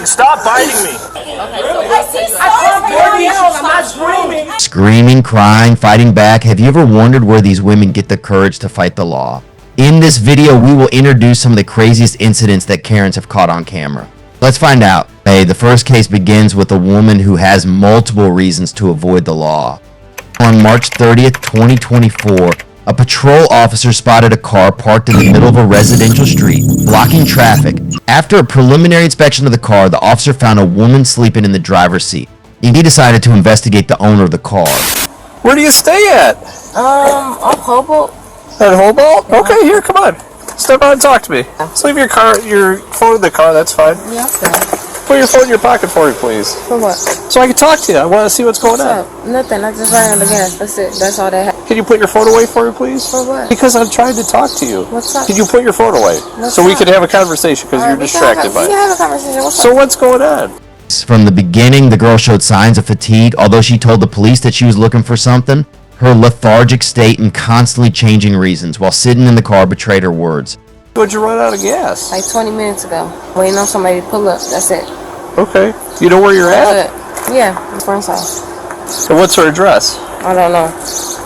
Like, stop biting me. I'm not screaming. Screaming, crying, fighting back. Have you ever wondered where these women get the courage to fight the law? In this video, we will introduce some of the craziest incidents that Karens have caught on camera. Let's find out. Hey, the first case begins with a woman who has multiple reasons to avoid the law. On March 30th, 2024, a patrol officer spotted a car parked in the middle of a residential street, blocking traffic. After a preliminary inspection of the car, the officer found a woman sleeping in the driver's seat. He decided to investigate the owner of the car. Where do you stay at? I'm Hobo. At Hobart? Okay, here, come on. Step out and talk to me. Just leave your phone in the car, that's fine. Yeah, okay. Put your phone in your pocket for me, please. For what? So I can talk to you. I want to see what's going on. Nothing. I just ran out of gas. That's it. That's all that happened. Can you put your phone away for me, please? For what? Because I'm trying to talk to you. What's up? Can you put your phone away? So we can have a conversation because you're distracted by it. We can have a conversation. What's So up? what's going on? From the beginning, the girl showed signs of fatigue. Although she told the police that she was looking for something, her lethargic state and constantly changing reasons while sitting in the car betrayed her words. When'd you run out of gas? Like 20 minutes ago. Waiting on somebody to pull up. That's it. Okay. You know where you're at? Yeah, my friend's house. So what's her address? I don't know.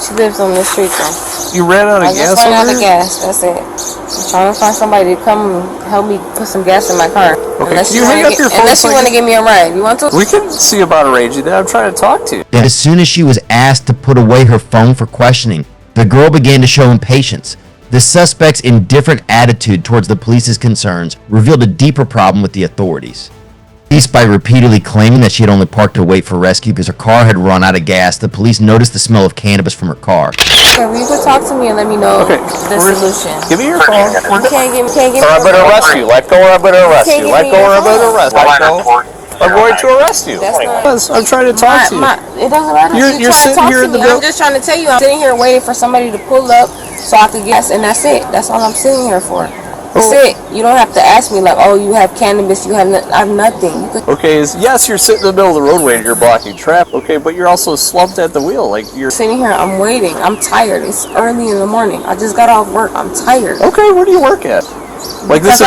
She lives on the street though. You ran out of gas I just ran out over of here? gas. That's it. I'm trying to find somebody to come help me put some gas in my car. Okay, can you hang up your phone? Unless you want to give me a ride. You want to? We can see about arranging that. I'm trying to talk to you. As soon as she was asked to put away her phone for questioning, the girl began to show impatience. The suspect's indifferent attitude towards the police's concerns revealed a deeper problem with the authorities. By repeatedly claiming that she had only parked to wait for rescue because her car had run out of gas, the police noticed the smell of cannabis from her car. Okay, well, you can talk to me and let me know the solution. Give me your phone. You can't give me. Or I'm going to arrest you. Let go or I'm going to arrest you. Let go or I'm going to arrest you. Let go. I'm going to arrest you. I'm trying to talk to you. It doesn't matter. You're sitting here in the building. I'm just trying to tell you. I'm sitting here waiting for somebody to pull up so I can gas, and that's it. That's all I'm sitting here for. That's it. You don't have to ask me like, oh, you have cannabis, I have nothing. Okay, yes, you're sitting in the middle of the roadway and you're blocking traffic, okay, but you're also slumped at the wheel, like you're sitting here, I'm waiting, I'm tired, it's early in the morning, I just got off work, I'm tired. Okay, where do you work at? Like this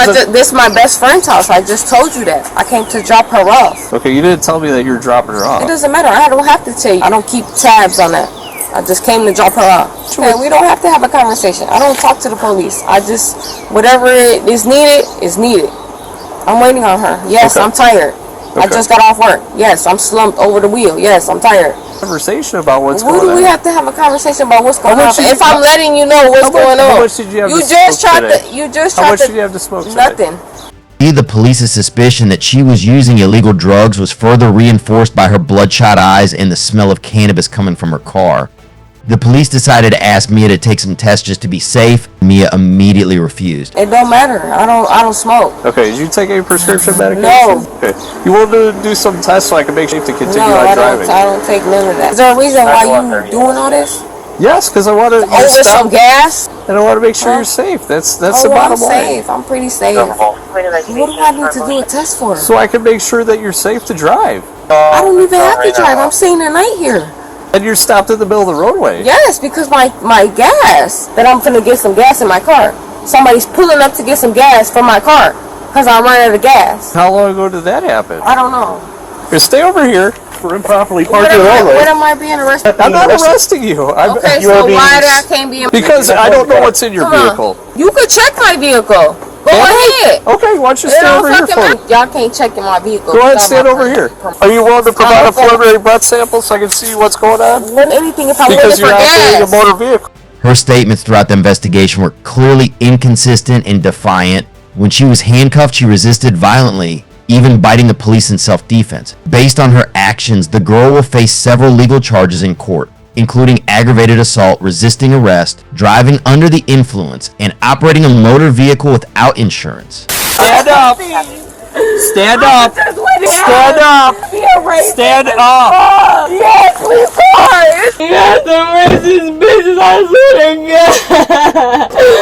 Okay, you didn't tell me that you were dropping her off. It doesn't matter, I don't have to tell you. I don't keep tabs on that. I just came to drop her off. Okay, we don't have to have a conversation. I don't talk to the police. I just, whatever is needed, is needed. I'm waiting on her. Yes, okay. I'm tired. Okay. I just got off work. Yes, I'm slumped over the wheel. Yes, I'm tired. Conversation about what's going on. Who do we have to have a conversation about what's going on? If I'm letting you know what's going on. How much did you have to smoke today? How much did you have to smoke today? Nothing. The police's suspicion that she was using illegal drugs was further reinforced by her bloodshot eyes and the smell of cannabis coming from her car. The police decided to ask Mia to take some tests just to be safe. Mia immediately refused. It don't matter. I don't smoke. Okay, did you take any prescription medication? No. Okay. You want to do some tests so I can make sure to continue on driving? No, I don't take none of that. Is there a reason why you doing all this? Yes, because I want to over some gas. And I want to make sure you're safe. That's the bottom line. I'm safe. I'm pretty safe. What do I need to do a test for? So I can make sure that you're safe to drive. I don't even have to drive. I'm staying the night here. And you're stopped in the middle of the roadway. Yes, because my gas, that I'm finna get some gas in my car. Somebody's pulling up to get some gas for my car because I'm running out of gas. How long ago did that happen? I don't know. Here, stay over here for improperly parking the roadway. What am I being arrested for? I'm not arresting you. Okay, so why I can't be? Because I don't know what's in your vehicle. You could check my vehicle. Go ahead. Okay, why don't you stand over here for me? Y'all can't check in my vehicle. Go ahead, stand over here. Are you willing to provide a preliminary breath sample so I can see what's going on? Anything if I'm because you're operating a motor vehicle. Her statements throughout the investigation were clearly inconsistent and defiant. When she was handcuffed, she resisted violently, even biting the police in self-defense. Based on her actions, the girl will face several legal charges in court, including aggravated assault, resisting arrest, driving under the influence, and operating a motor vehicle without insurance. Stand up! Stand up! Stand up! Stand up! Yes, please start! Yes, the racist bitches, I swear to God!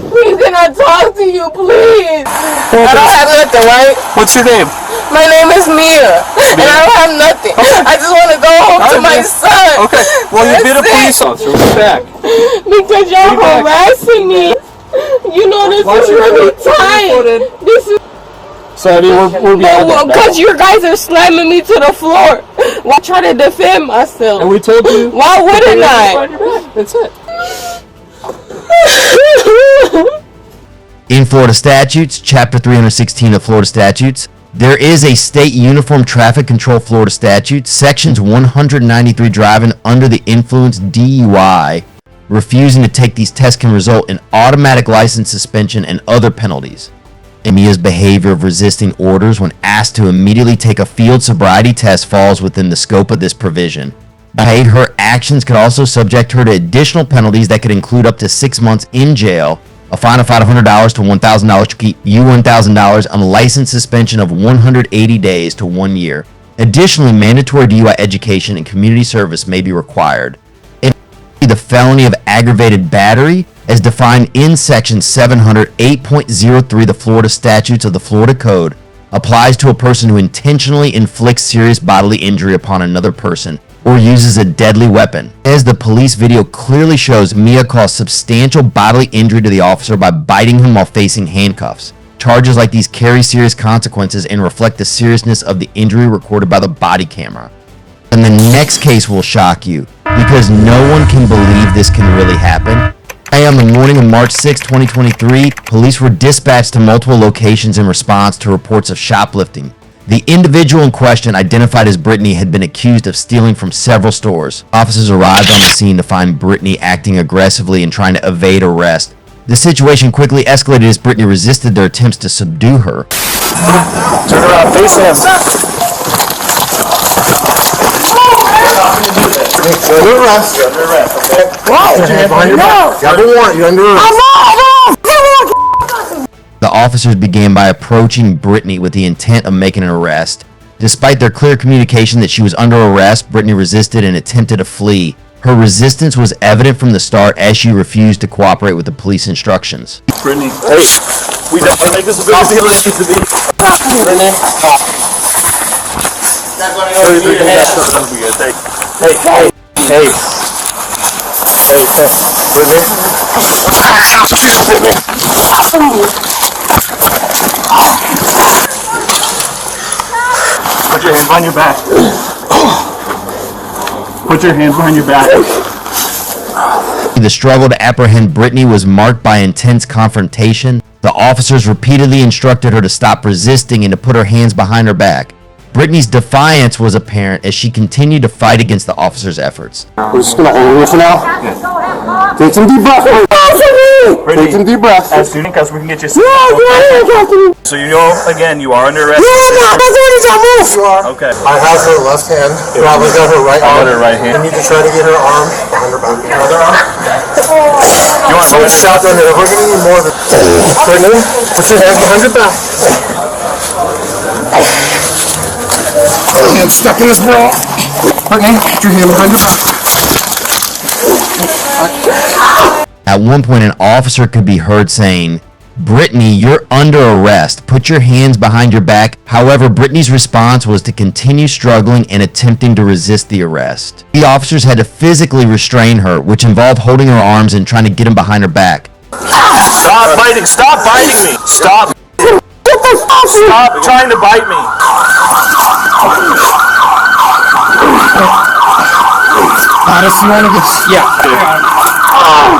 Please, can I talk to you, please? I don't have nothing, right? What's your name? My name is Mia, and I don't have nothing. Okay. I just want to go home to my son. Okay, well, you've been a police officer. We're back. Because y'all harassing me. You know the Why is really tight. This is. So I mean, we're beyond that. Because you guys are slamming me to the floor. Why try to defend myself? And we told you. Why wouldn't I? That's it. In Florida statutes, Chapter 316 of Florida statutes, there is a state uniform traffic control Florida statute, sections 193 driving under the influence DUI. Refusing to take these tests can result in automatic license suspension and other penalties. Mia's behavior of resisting orders when asked to immediately take a field sobriety test falls within the scope of this provision. Her actions could also subject her to additional penalties that could include up to 6 months in jail, a fine of $500 to $1,000 to keep you $1,000, and a license suspension of 180 days to 1 year. Additionally, mandatory DUI education and community service may be required. The felony of aggravated battery, as defined in Section 708.03 the Florida Statutes of the Florida Code, applies to a person who intentionally inflicts serious bodily injury upon another person or uses a deadly weapon. As the police video clearly shows, Mia caused substantial bodily injury to the officer by biting him while facing handcuffs. Charges like these carry serious consequences and reflect the seriousness of the injury recorded by the body camera. And the next case will shock you, because no one can believe this can really happen. On the morning of March 6, 2023, police were dispatched to multiple locations in response to reports of shoplifting. The individual in question, identified as Brittany, had been accused of stealing from several stores. Officers arrived on the scene to find Brittany acting aggressively and trying to evade arrest. The situation quickly escalated as Brittany resisted their attempts to subdue her. Turn around, face him. You're under arrest. You're under arrest, okay? Wow. Put your hands behind your back. You have a warrant. You're under arrest. The officers began by approaching Brittany with the intent of making an arrest. Despite their clear communication that she was under arrest, Brittany resisted and attempted to flee. Her resistance was evident from the start as she refused to cooperate with the police instructions. Brittany, hey, we don't want to make this a big deal as it needs to be. Brittany, Hey, Brittany. Put your hands behind your back. Put your hands behind your back. The struggle to apprehend Brittany was marked by intense confrontation. The officers repeatedly instructed her to stop resisting and to put her hands behind her back. Brittany's defiance was apparent as she continued to fight against the officers' efforts. We're just going to hold her for now. Yeah. Take some deep breaths. Take some deep breaths. As soon as we can get you. So you know, again, you are under arrest. You are. Okay. I have her left hand. Probably got her right arm. Her right hand. I need to try to get her arm behind her back. Other arm. You want to stop under there. We're going to need more than. Brittany, put your hands behind your back. Hands stuck in this bra. Brittany, put your hand behind your back. At one point, an officer could be heard saying, "Brittany, you're under arrest. Put your hands behind your back." However, Brittany's response was to continue struggling and attempting to resist the arrest. The officers had to physically restrain her, which involved holding her arms and trying to get them behind her back. Stop biting! Stop biting me! Stop! Stop trying to bite me! Honest, you want to get... Yeah.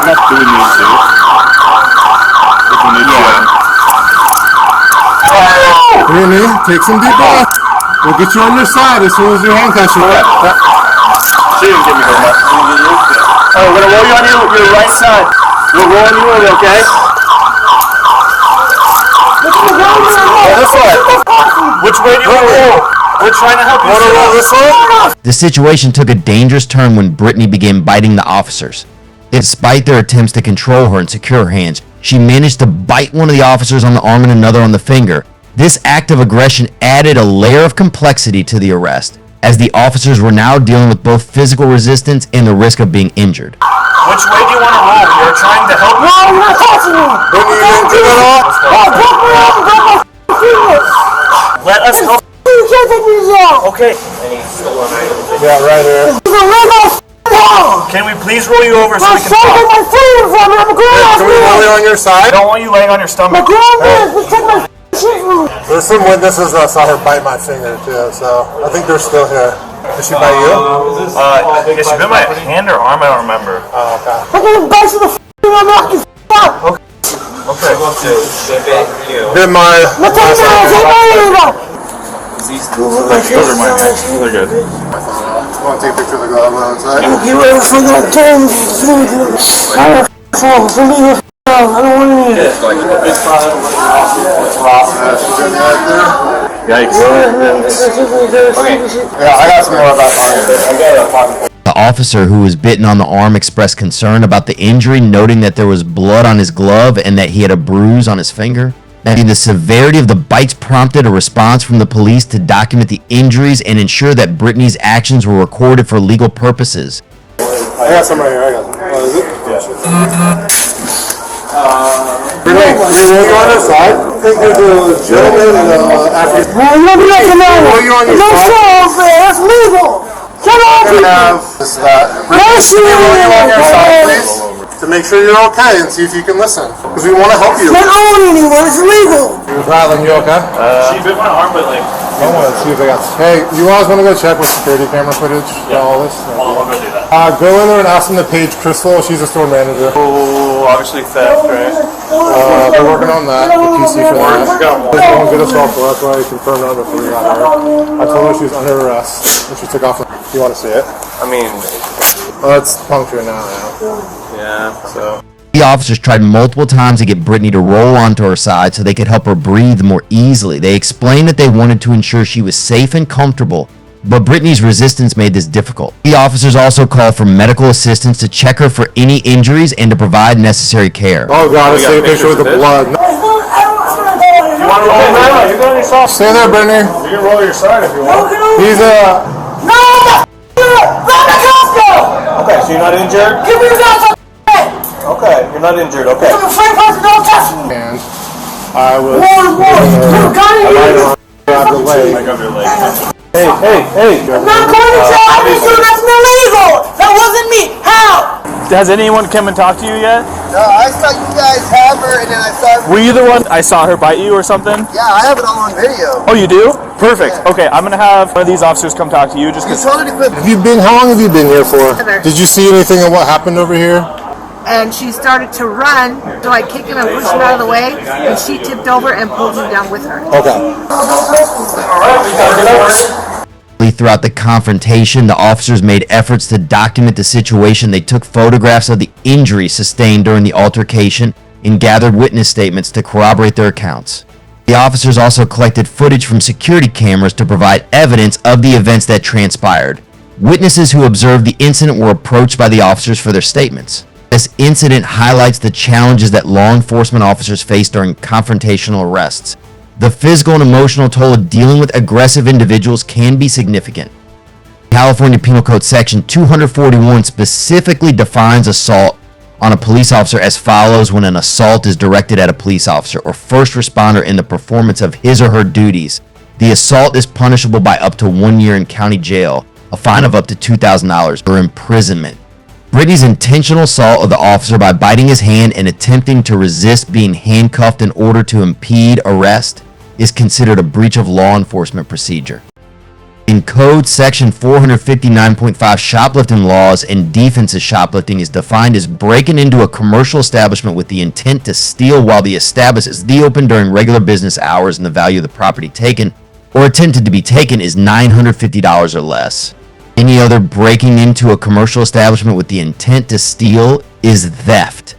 That's doing me, too. If you need to. Brittany, take some deep breaths. We'll get you on your side as soon as your handcuffs are up. She didn't give me her much. Oh, we're going to roll you on your right side. We're rolling you over, okay? This way. Which way do you want to roll? We're trying to help you. Want to roll this way? The situation took a dangerous turn when Brittany began biting the officers. Despite their attempts to control her and secure her hands, she managed to bite one of the officers on the arm and another on the finger. This act of aggression added a layer of complexity to the arrest, as the officers were now dealing with both physical resistance and the risk of being injured. Which way do you want to roll? We're trying to help you. No, I'm not touching you. Brittany, you didn't give it off. Let us help. You can't take me to jail. Okay. Yeah, right here. Can we please roll you over so we can talk? my freedom from me. I'm a grown ass Can we roll you on your side? I don't want you laying on your stomach. Take my shit from me. There's some witnesses that saw her bite my finger too, so I think they're still here. Did she bite you? Yeah, she bit my hand or arm, I don't remember. Oh, okay. I'm gonna bite you the I'm not gonna Okay. Did my... Those are mine. They're good. I want to take a picture of the glove outside. get ready for that game. I don't want to. Yikes. Yeah, I got some more about that. The officer who was bitten on the arm expressed concern about the injury, noting that there was blood on his glove and that he had a bruise on his finger. Now, the severity of the bites prompted a response from the police to document the injuries and ensure that Brittany's actions were recorded for legal purposes. I got some right here. I got some. Oh, is it? Yeah. Renee, you on this side? I think there's a gentleman and African. Well, you on your side? That's legal. Come on, We're gonna have this, roll you on your side, please, to make sure you're okay and see if you can listen, because we want to help you. I don't own anyone. It's legal. Rattling, you okay? She bit my arm, but like... I want to see if I got. Hey, you guys want to go check with security camera footage? Yeah. All this. I'll go do that. Go in there and ask them to page Crystal. She's a store manager. Oh, obviously theft, right? They're working on that. The PC for that. They won't get us off, so that's why I confirmed that before we got her. I told her she was under arrest and she took off. You want to see it? I mean... Well, it's punctured now. Yeah, so... The officers tried multiple times to get Brittany to roll onto her side so they could help her breathe more easily. They explained that they wanted to ensure she was safe and comfortable, but Brittany's resistance made this difficult. The officers also called for medical assistance to check her for any injuries and to provide necessary care. Oh God, I see a picture with the blood. You want to roll over? You go on your side. Stay there, Brittany. You can roll your side if you want. He's Okay, so you're not injured? Give me that. Okay, you're not injured, okay. I'm afraid don't touch me. and I was. You got it. Grab the leg. I got your leg. Hey. I'm not going to jail. That's illegal. That wasn't me. How? Has anyone come and talked to you yet? No, I saw you guys have her, and then I saw her. Were you the one I saw her bite you or something? Yeah, I have it all on video. Oh, you do? Perfect. Yeah. Okay, I'm gonna have one of these officers come talk to you just You because. told her to quit. How long have you been here for? Did you see anything of what happened over here? And she started to run, so I kicked him and pushed him out of the way, and she tipped over and pulled him down with her. Okay. Throughout the confrontation, the officers made efforts to document the situation. They took photographs of the injuries sustained during the altercation and gathered witness statements to corroborate their accounts. The officers also collected footage from security cameras to provide evidence of the events that transpired. Witnesses who observed the incident were approached by the officers for their statements. This incident highlights the challenges that law enforcement officers face during confrontational arrests. The physical and emotional toll of dealing with aggressive individuals can be significant. California Penal Code Section 241 specifically defines assault on a police officer as follows: when an assault is directed at a police officer or first responder in the performance of his or her duties, the assault is punishable by up to 1 year in county jail, a fine of up to $2,000, or imprisonment. Brittany's intentional assault of the officer by biting his hand and attempting to resist being handcuffed in order to impede arrest is considered a breach of law enforcement procedure. In Code Section 459.5, shoplifting laws and defense of shoplifting is defined as breaking into a commercial establishment with the intent to steal while the establishment is open during regular business hours and the value of the property taken or attempted to be taken is $950 or less. Any other breaking into a commercial establishment with the intent to steal is theft.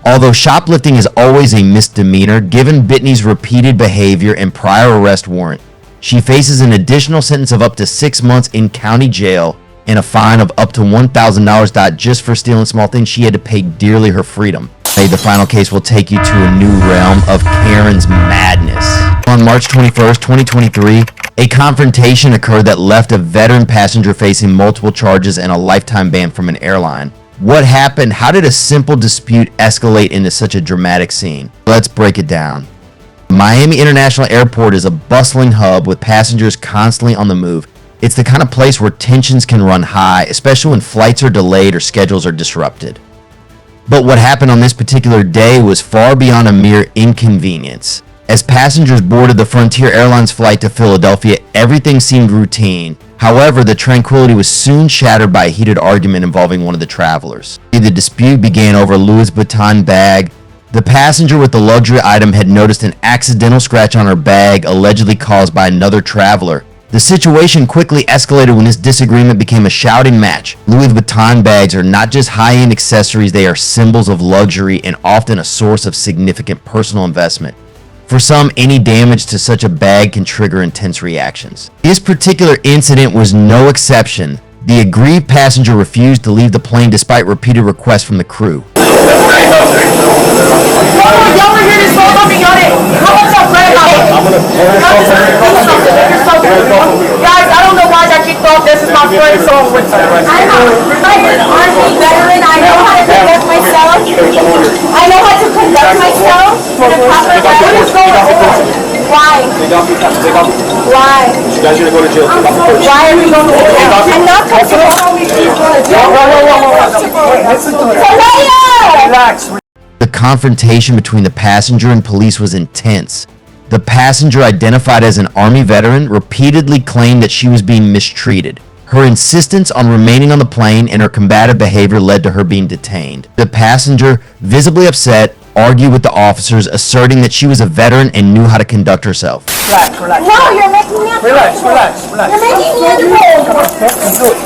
Although shoplifting is always a misdemeanor, given Brittany's repeated behavior and prior arrest warrant, she faces an additional sentence of up to 6 months in county jail and a fine of up to $1,000. Not just for stealing small things, she had to pay dearly her freedom. The final case will take you to a new realm of Karen's madness. On March 21st, 2023, a confrontation occurred that left a veteran passenger facing multiple charges and a lifetime ban from an airline. What happened? How did a simple dispute escalate into such a dramatic scene? Let's break it down. Miami International Airport is a bustling hub with passengers constantly on the move. It's the kind of place where tensions can run high, especially when flights are delayed or schedules are disrupted. But what happened on this particular day was far beyond a mere inconvenience. As passengers boarded the Frontier Airlines flight to Philadelphia, everything seemed routine. However, the tranquility was soon shattered by a heated argument involving one of the travelers. The dispute began over Louis Vuitton bag. The passenger with the luxury item had noticed an accidental scratch on her bag, allegedly caused by another traveler. The situation quickly escalated when this disagreement became a shouting match. Louis Vuitton bags are not just high-end accessories, they are symbols of luxury and often a source of significant personal investment. For some, any damage to such a bag can trigger intense reactions. This particular incident was no exception. The aggrieved passenger refused to leave the plane despite repeated requests from the crew. Guys, I don't know why I kicked off. This is my first song with her. I'm an Army veteran. I know how to conduct myself. I know how to conduct myself in a proper way. What is going on? Why? Why? You guys are going to go to jail. Why are we going to jail? I'm not comfortable. Relax. The confrontation between the passenger and police was intense. The passenger, identified as an Army veteran, repeatedly claimed that she was being mistreated. Her insistence on remaining on the plane and her combative behavior led to her being detained. The passenger, visibly upset, argued with the officers, asserting that she was a veteran and knew how to conduct herself. Relax. No, you're making me upset. Relax. You're making me upset.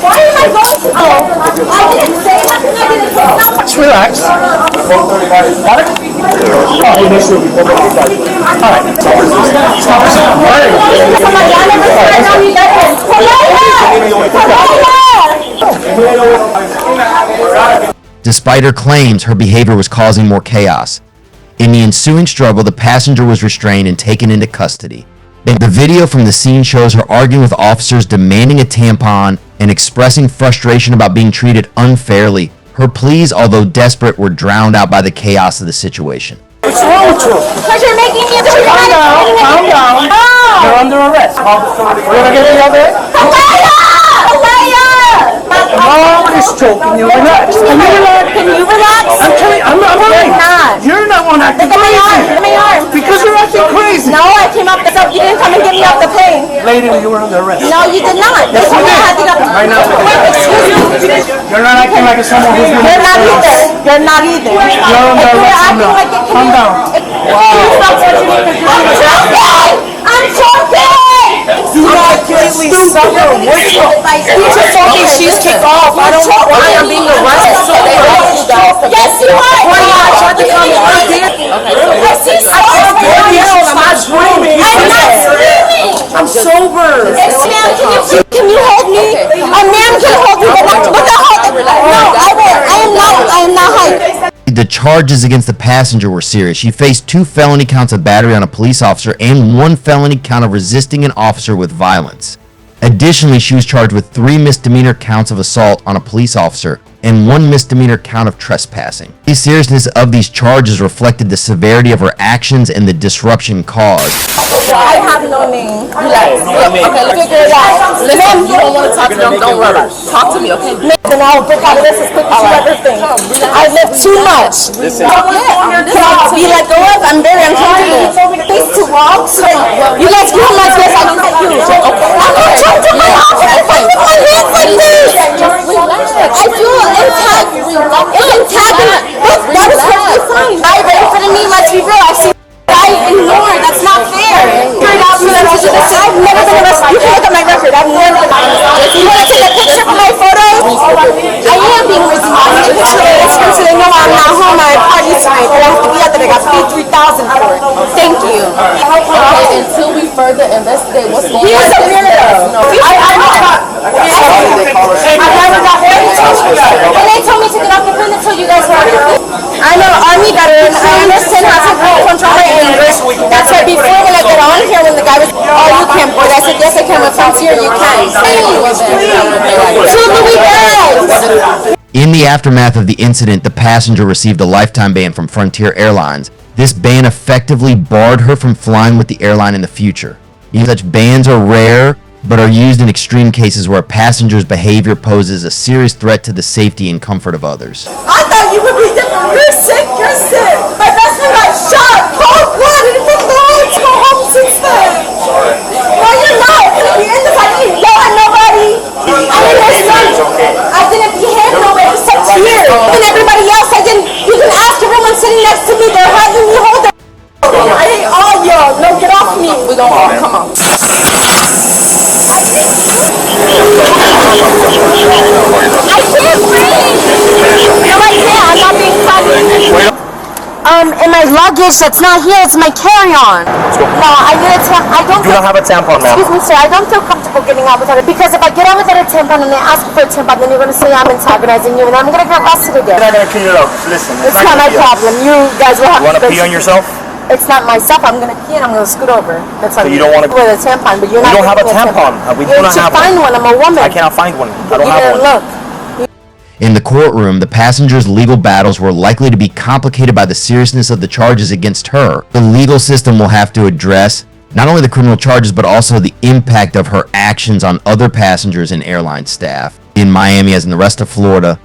Why am I going to go? I didn't say nothing. I didn't say nothing. Relax. Despite her claims, her behavior was causing more chaos. In the ensuing struggle, the passenger was restrained and taken into custody. The video from the scene shows her arguing with officers, demanding a tampon, and expressing frustration about being treated unfairly. Her pleas, although desperate, were drowned out by the chaos of the situation. What's wrong with you? Because you're making me upset. Calm down. Oh. You're under arrest. We're going to get you out there. Mom is choking you. Relax. Can you relax? I'm telling you, I'm not playing. You're not one acting crazy. Look at my arm. Because you're acting crazy. No, I came up. So you didn't come and get me off the plane. Lady, you were under arrest. No, you did not. Yes, you did. Right now. Excuse me. You're not acting like someone who's going to You're not either. You're not either. You're under arrest now. Calm down. I'm joking. You completely suffer. What's wrong? She's kicked off. I don't know why I'm being arrested. So they arrested you guys. Yes, you are. I'm not screaming. I'm not screaming. I'm sober. Ma'am, can you hold me? A man can hold me, but not hold me. No, I will. I am not hiding. The charges against the passenger were serious. She faced 2 felony counts of battery on a police officer and 1 felony count of resisting an officer with violence. Additionally, she was charged with 3 misdemeanor counts of assault on a police officer and 1 misdemeanor count of trespassing. The seriousness of these charges reflected the severity of her actions and the disruption caused. I have no name. Relax. Okay, let's figure it out. Listen, you don't want to talk to them. Don't worry. Talk to me, okay? Then I'll break out of this as quick as you ever think. I live too much. Can I be let go of? I'm very uncomfortable. Face to walk. You guys give me my face. I look at you. I'm not trying to my office. I put my hands like this. I feel intact. It's intact. That was perfectly fine. I ready for the knee. Let's be real. I've seen I ignore. That's not fair. I've never been arrested. You can look at my record. I've never been arrested. You want to take a picture for my photos? I am being arrested. I'm taking a picture of this so they know I'm not home. I party tonight. But I have to be out there. I got paid $3,000 for it. Thank you. Okay, until we further investigate what's going on. He was a weirdo. I never got paid. And they told me to get off the plane until you guys were out. I'm an Army veteran. I understand how to control my anger. That's why before when I got on here, when the guy was, oh, you can't board. I said, yes, I can. With Frontier, you can. Please. In the aftermath of the incident, the passenger received a lifetime ban from Frontier Airlines. This ban effectively barred her from flying with the airline in the future. Such bans are rare, but are used in extreme cases where a passenger's behavior poses a serious threat to the safety and comfort of others. I thought you would be different. You're sick. My best friend got shot. Cold blood. And it took me long to go home since then. No, you're not. If you're in this, I didn't yell at nobody. I didn't behave no way. It was such tears. And everybody else, I didn't. You can ask everyone sitting next to me. They're having me hold their. I hate all y'all. No, get off me. We don't all come on. I can't breathe. No, I can't. I'm not being funny. In my luggage, that's not here. It's my carry-on. No, I need a tampon. I don't. You don't have a tampon now. Excuse me, sir. I don't feel comfortable getting out without it because if I get out without a tampon and they ask for a tampon, then you're going to say I'm antagonizing you, and I'm going to get arrested again. I'm not gonna clean it up. Listen, It's not my problem. You guys will have. You want to pee on yourself? It's not myself. I'm going to pee and I'm going to scoot over. That's all. So you don't want to. with a tampon, but you're not. We don't have a giving me tampon. We do You not should have find one. I'm a woman. I cannot find one. I don't You have didn't one. look. In the courtroom, the passenger's legal battles were likely to be complicated by the seriousness of the charges against her. The legal system will have to address not only the criminal charges, but also the impact of her actions on other passengers and airline staff. In Miami, as in the rest of Florida,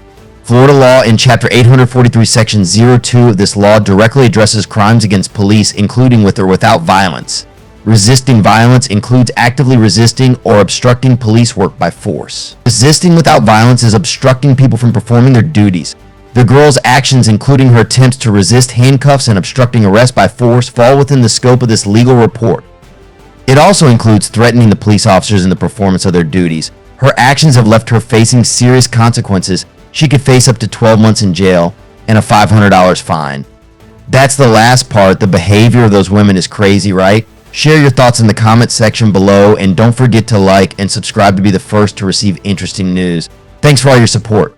Florida law in Chapter 843, Section 02 of this law directly addresses crimes against police, including with or without violence. Resisting violence includes actively resisting or obstructing police work by force. Resisting without violence is obstructing people from performing their duties. The girl's actions, including her attempts to resist handcuffs and obstructing arrest by force, fall within the scope of this legal report. It also includes threatening the police officers in the performance of their duties. Her actions have left her facing serious consequences. She could face up to 12 months in jail and a $500 fine. That's the last part. The behavior of those women is crazy, right? Share your thoughts in the comments section below, and don't forget to like and subscribe to be the first to receive interesting news. Thanks for all your support.